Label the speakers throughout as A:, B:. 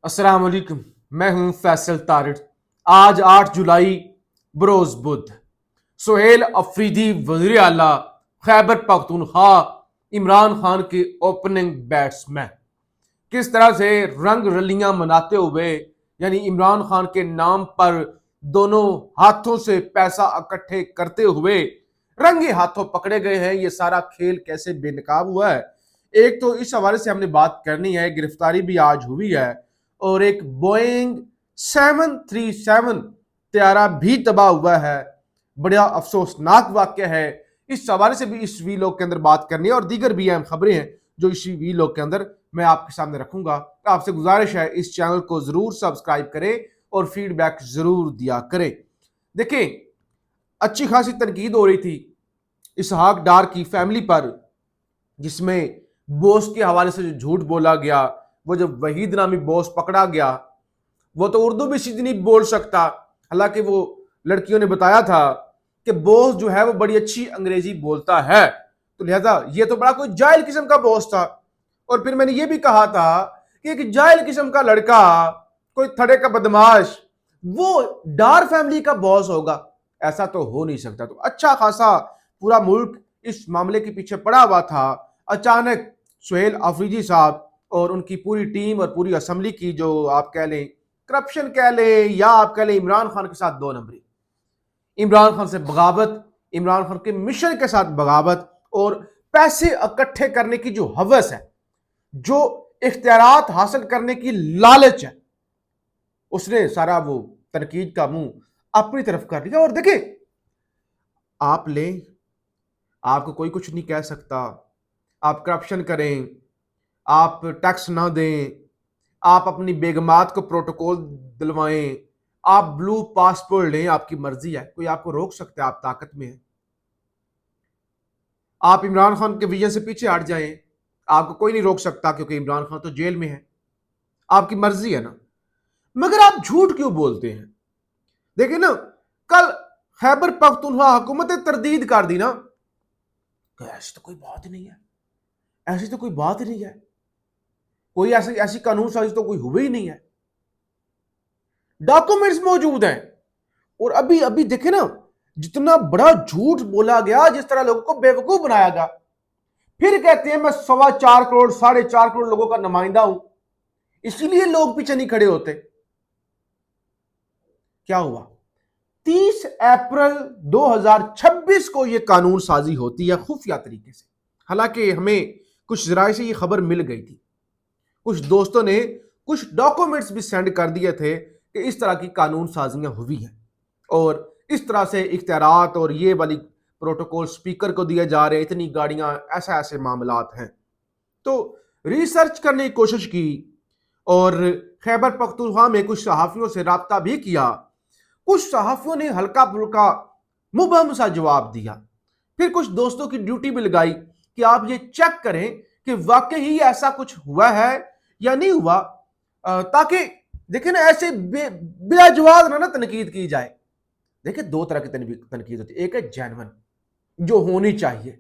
A: अस्सलाम वालेकुम। मैं हूं फैसल तारिक। आज 8 जुलाई बरोज बुध सुहेल अफरीदी वज़ीर आला खैबर पख्तूनख्वा इमरान खान के ओपनिंग बैट्समैन किस तरह से रंग रलियां मनाते हुए यानी इमरान खान के नाम पर दोनों हाथों से पैसा इकट्ठे करते हुए रंगे हाथों पकड़े गए हैं। ये सारा खेल कैसे बेनकाब हुआ है, एक तो इस हवाले से हमने बात करनी है। गिरफ्तारी भी आज हुई है और एक बोइंग 737 त्यारा भी तबाह हुआ है। बड़ा अफसोसनाक वाक्य है। इस हवाले से भी इस वीलॉग के अंदर बात करनी है और दीगर भी अहम खबरें हैं जो इसी वीलॉग के अंदर मैं आपके सामने रखूंगा। आपसे गुजारिश है इस चैनल को जरूर सब्सक्राइब करें और फीडबैक जरूर दिया करें। देखिए, अच्छी खासी तनकीद हो रही थी इसहाक डार की फैमिली पर, जिसमें बॉस के हवाले से जो झूठ बोला गया, वो जब वहीद नामी बॉस पकड़ा गया, वो तो उर्दू भी सीधी नहीं बोल सकता। हालांकि वो लड़कियों ने बताया था कि बॉस जो है वो बड़ी अच्छी अंग्रेजी बोलता है, तो लिहाजा ये तो बड़ा कोई जाहिल किस्म का बॉस था। और फिर मैंने ये भी कहा था कि एक जाहिल किस्म का लड़का, कोई थड़े का बदमाश, वो डार फैमिली का बॉस होगा, ऐसा तो हो नहीं सकता। तो अच्छा खासा पूरा मुल्क इस मामले के पीछे पड़ा हुआ था। अचानक सुहेल अफरीदी साहब और उनकी पूरी टीम और पूरी असेंबली की जो आप कह लें करप्शन कह लें या आप कह लें इमरान खान के साथ दो नंबरी, इमरान खान से बगावत, इमरान खान के मिशन के साथ बगावत और पैसे इकट्ठे करने की जो हवस है, जो इख्तियारात हासिल करने की लालच है, उसने सारा वो तनकीद का मुंह अपनी तरफ कर लिया। और देखिए, आप लें, आपको कोई कुछ नहीं कह सकता। आप करप्शन करें, आप टैक्स ना दें, आप अपनी बेगमात को प्रोटोकॉल दिलवाएं, आप ब्लू पासपोर्ट लें, आपकी मर्जी है, कोई आपको रोक सकता है? आप ताकत में हैं। आप इमरान खान के विजन से पीछे हट जाएं, आपको कोई नहीं रोक सकता, क्योंकि इमरान खान तो जेल में है। आपकी मर्जी है ना। मगर आप झूठ क्यों बोलते हैं? देखिए ना, कल खैबर पख्तूनख्वा हुकूमत ने तरदीद कर दी ना, ऐसी तो कोई बात ही नहीं है, ऐसी तो कोई बात ही नहीं है, कोई ऐसी ऐसी कानून साजी तो कोई हुई ही नहीं है, डॉक्यूमेंट्स मौजूद हैं। और अभी अभी देखे ना, जितना बड़ा झूठ बोला गया, जिस तरह लोगों को बेवकूफ बनाया गया। फिर कहते हैं मैं 4.25 करोड़ 4.5 करोड़ लोगों का नुमाइंदा हूं, इसीलिए लोग पीछे नहीं खड़े होते। क्या हुआ? 30 अप्रैल 2026 को यह कानून साजी होती है खुफिया तरीके से। हालांकि हमें कुछ जराए से यह खबर मिल गई थी, कुछ दोस्तों ने कुछ डॉक्यूमेंट्स भी सेंड कर दिए थे कि इस तरह की कानून साजियां हुई हैं और इस तरह से इख्तियारात और ये वाली प्रोटोकॉल स्पीकर को दिए जा रहे हैं, इतनी गाड़ियां, ऐसा ऐसे मामलात हैं। तो रिसर्च करने की कोशिश की और खैबर पख्तूनख्वा में कुछ सहाफियों से रब्ता भी किया। कुछ सहाफियों ने हल्का फुल्का मुबहम सा जवाब दिया। फिर कुछ दोस्तों की ड्यूटी भी लगाई कि आप ये चेक करें कि वाकई ही ऐसा कुछ हुआ है या नहीं हुआ, ताकि देखिए ना, ऐसे बेजवाब ना तनकीद की जाए। देखिए, दो तरह की तनकीद होती है। एक है जेन्युइन, जो होनी चाहिए,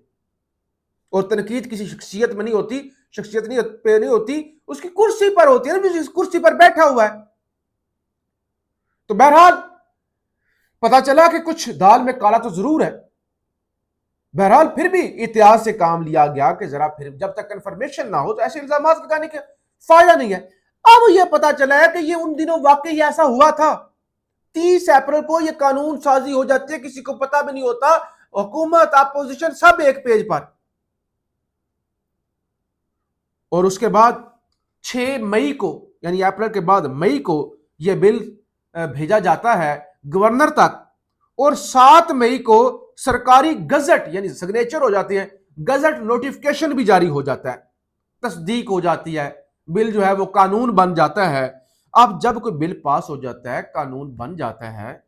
A: और तनकीद किसी शख्सियत में नहीं होती, शख्सियत नहीं पे नहीं होती, उसकी कुर्सी पर होती है ना, जिस कुर्सी पर बैठा हुआ है। तो बहरहाल पता चला कि कुछ दाल में काला तो जरूर है। बहरहाल फिर भी इतिहास से काम लिया गया कि जरा फिर जब तक कंफर्मेशन ना हो तो ऐसे इल्जाम लगाने का फायदा नहीं है। अब यह पता चला है कि ये उन दिनों वाकई ऐसा हुआ था। 30 अप्रैल को यह कानून साजी हो जाती है, किसी को पता भी नहीं होता, हुकूमत अपोजिशन सब एक पेज पर। और उसके बाद 6 मई को, यानी अप्रैल के बाद मई को, यह बिल भेजा जाता है गवर्नर तक और 7 मई को सरकारी गजट यानी सिग्नेचर हो जाते हैं, गजट नोटिफिकेशन भी जारी हो जाता है, तस्दीक हो जाती है, बिल जो है वो कानून बन जाता है। अब जब कोई बिल पास हो जाता है, कानून बन जाता है,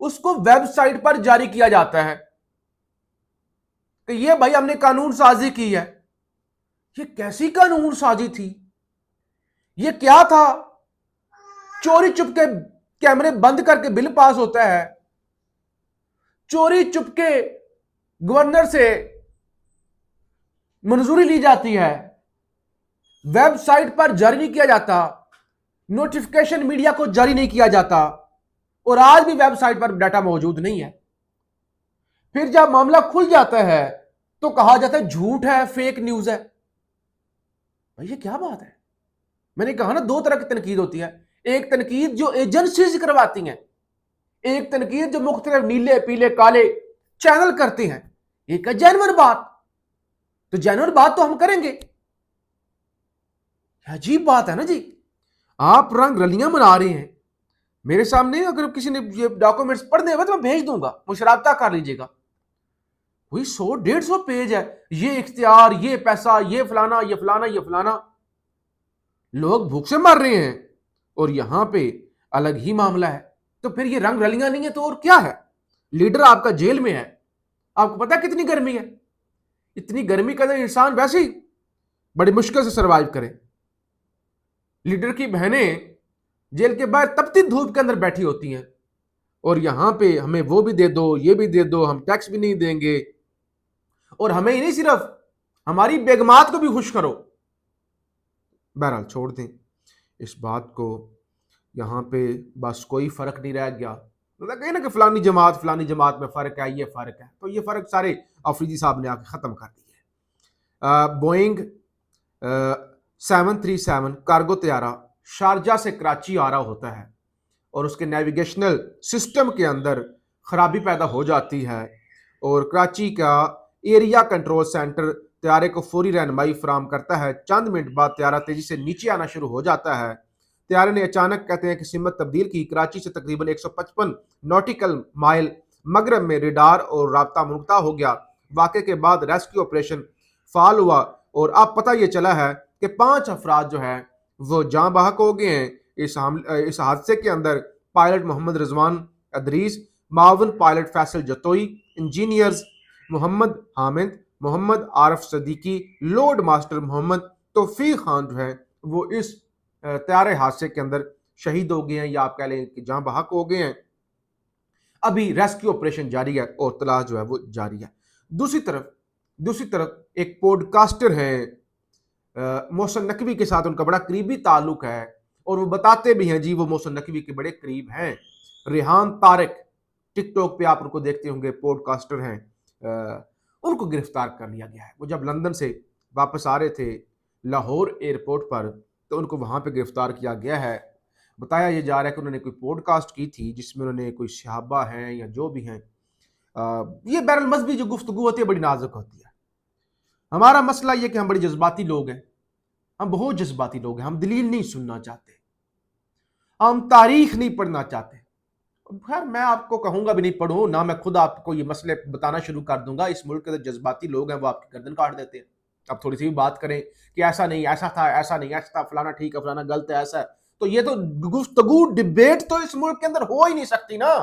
A: उसको वेबसाइट पर जारी किया जाता है कि ये भाई हमने कानून साजी की है। ये कैसी कानून साजी थी? ये क्या था? चोरी चुपके कैमरे बंद करके बिल पास होता है, चोरी चुपके गवर्नर से मंजूरी ली जाती है, वेबसाइट पर जारी नहीं किया जाता। नोटिफिकेशन मीडिया को जारी नहीं किया जाता और आज भी वेबसाइट पर डाटा मौजूद नहीं है। फिर जब मामला खुल जाता है तो कहा जाता है झूठ है, फेक न्यूज है। भाई ये क्या बात है? मैंने कहा ना, दो तरह की तनकीद होती है। एक तनकीद जो एजेंसी से करवाती हैं, एक तनकीद जो मुख्तलिफ नीले पीले काले चैनल करते हैं। एक है जेन्युइन बात, तो जेन्युइन बात तो हम करेंगे। अजीब बात है ना जी, आप रंग रलियां मना रहे हैं मेरे सामने। अगर किसी ने ये डॉक्यूमेंट्स पढ़ने हैं तो मैं भेज दूंगा, मुशराबता कर लीजिएगा। वही 100-150 पेज है, ये इख्तियार, ये पैसा, ये फलाना, ये फलाना, ये फलाना। लोग भूख से मर रहे हैं और यहां पे अलग ही मामला है। तो फिर ये रंग रलियां नहीं है तो और क्या है? लीडर आपका जेल में है, आपको पता है कितनी गर्मी है? इतनी गर्मी के अंदर इंसान वैसे ही बड़ी मुश्किल से सरवाइव करे। लीडर की बहनें जेल के बाहर तपती धूप के अंदर बैठी होती हैं और यहां पे हमें वो भी दे दो, ये भी दे दो, हम टैक्स भी नहीं देंगे, और हमें ही नहीं, सिर्फ हमारी बेगमात को भी खुश करो। बहरहाल छोड़ दें इस बात को, यहां पे बस कोई फर्क नहीं रह गया। मतलब कहीं ना कि फलानी जमात में फर्क है, ये फर्क है, तो ये फर्क सारे अफरीदी साहब ने आके खत्म कर दिए। बोइंग 737 कार्गो तैयारा शारजा से कराची आ रहा होता है और उसके नेविगेशनल सिस्टम के अंदर खराबी पैदा हो जाती है और कराची का एरिया कंट्रोल सेंटर तैयारे को फौरी रहनुमाई फराम करता है। चंद मिनट बाद तैयारा तेजी से नीचे आना शुरू हो जाता है। तैयारे ने अचानक, कहते हैं कि सिमत तब्दील की। कराची से तकरीबन 155 नॉटिकल माइल मगरब में रेडार और राब्ता मुनक़ता हो गया। वाक़े के बाद रेस्क्यू ऑपरेशन फाल हुआ और अब पता ये चला है कि 5 अफराद जो है वो जाँ बहक हो गए हैं इस हादसे के अंदर। पायलट मोहम्मद रिजवान अदरीस, मावन pilot Faisal Jatoi, engineers Mohammad Hamid, Mohammad Arif Siddiqui, load master Mohammad Taufiq Khan जो है वो इस तैयारे हादसे के अंदर शहीद हो गए हैं, या आप कह लें कि जाँ बहक हो गए हैं। अभी रेस्क्यू ऑपरेशन जारी है और तलाश जो है वो जारी है। दूसरी तरफ एक पॉडकास्टर है, मोहसिन नकवी के साथ उनका बड़ा करीबी ताल्लुक है और वो बताते भी हैं जी वो मोहसिन नकवी के बड़े करीब हैं। रेहान तारिक, टिकटॉक पे आप उनको देखते होंगे, पॉडकास्टर हैं, उनको गिरफ्तार कर लिया गया है। वो जब लंदन से वापस आ रहे थे लाहौर एयरपोर्ट पर तो उनको वहां पे गिरफ्तार किया गया है। बताया ये जा रहा है कि उन्होंने कोई पॉडकास्ट की थी जिसमें उन्होंने कोई सहाबा हैं या जो भी हैं, ये बहरहाल मजहबी जो गुफ्तगू होती है बड़ी नाजुक होती है। हमारा मसला ये कि हम बड़े जज्बाती लोग हैं, हम बहुत जज्बाती लोग हैं, हम दलील नहीं सुनना चाहते, हम तारीख नहीं पढ़ना चाहते। खैर मैं आपको कहूंगा भी नहीं पढ़ो ना, मैं खुद आपको ये मसले बताना शुरू कर दूंगा। इस मुल्क के जो जज्बाती लोग हैं वो आपकी गर्दन काट देते हैं। अब थोड़ी सी भी बात करें कि ऐसा नहीं, ऐसा था, ऐसा नहीं, ऐसा था, फलाना ठीक है, फलाना गलत है, ऐसा है, तो ये तो गुफ्तगू डिबेट तो इस मुल्क के अंदर हो ही नहीं सकती ना,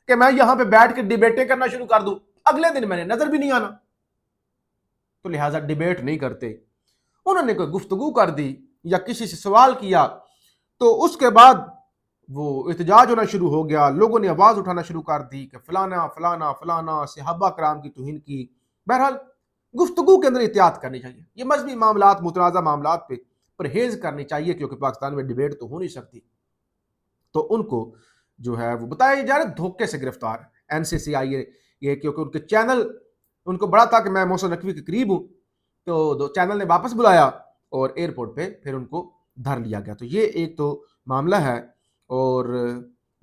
A: कि मैं यहां पे बैठ के डिबेटें करना शुरू कर दूं, अगले दिन मैंने नजर भी नहीं आना। तो लिहाजा डिबेट नहीं करते। उन्होंने कोई गुफ्तगू कर दी या किसी से सवाल किया तो उसके बाद वो एहतजाज होना शुरू हो गया, लोगों ने आवाज उठाना शुरू कर दी कि फलाना फलाना फलाना, सहाबा कराम की तौहीन की। बहरहाल गुफ्तगू के अंदर एहतियात करनी चाहिए। ये मजहबी मामलात, मुतनाज़ा मामलात पे परहेज करनी चाहिए क्योंकि पाकिस्तान में डिबेट तो हो नहीं सकती। तो उनको जो है वो बताया जा रहा है धोखे से गिरफ्तार NCCI ये, क्योंकि उनके चैनल, उनको बड़ा था कि मैं मोहसिन नकवी के करीब हूँ, तो चैनल ने वापस बुलाया और एयरपोर्ट पे फिर उनको धर लिया गया। तो ये एक तो मामला है। और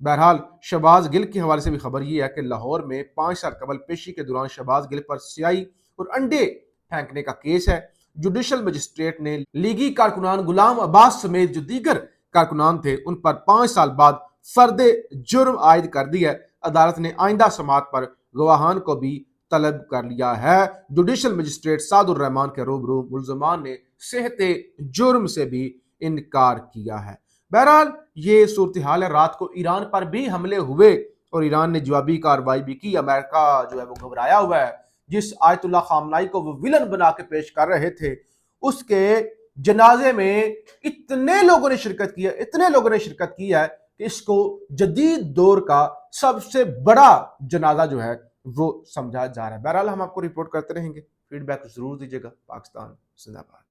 A: बहरहाल शहबाज गिल के हवाले से भी खबर ये है कि लाहौर में 5 साल कबल पेशी के दौरान शहबाज गिल पर स्याही और अंडे फेंकने का केस है। जुडिशल मजिस्ट्रेट ने लीगी कारकुनान गुलाम अब्बास समेत जो दीगर कारकुनान थे उन पर 5 साल बाद फर्दे जुर्म आयद कर दी है। अदालत ने आइंदा समात पर गवाहान को भी तलब कर लिया है। जुडिशल मजिस्ट्रेट सादुर रहमान के रूबरू मुल्जमान ने सेहते जुर्म से भी इनकार किया है। बहरहाल ये सूरत हाल है। रात को ईरान पर भी हमले हुए और ईरान ने जवाबी कार्रवाई भी की। अमेरिका जो है वो घबराया हुआ है। जिस आयतुल्लाह खामनाई को वो विलन बना के पेश कर रहे थे उसके जनाजे में इतने लोगों ने शिरकत की है कि इसको जदीद दौर का सबसे बड़ा जनाजा जो है वो समझा जा रहा है। बहरहाल हम आपको रिपोर्ट करते रहेंगे, फीडबैक जरूर दीजिएगा। पाकिस्तान जिंदाबाद।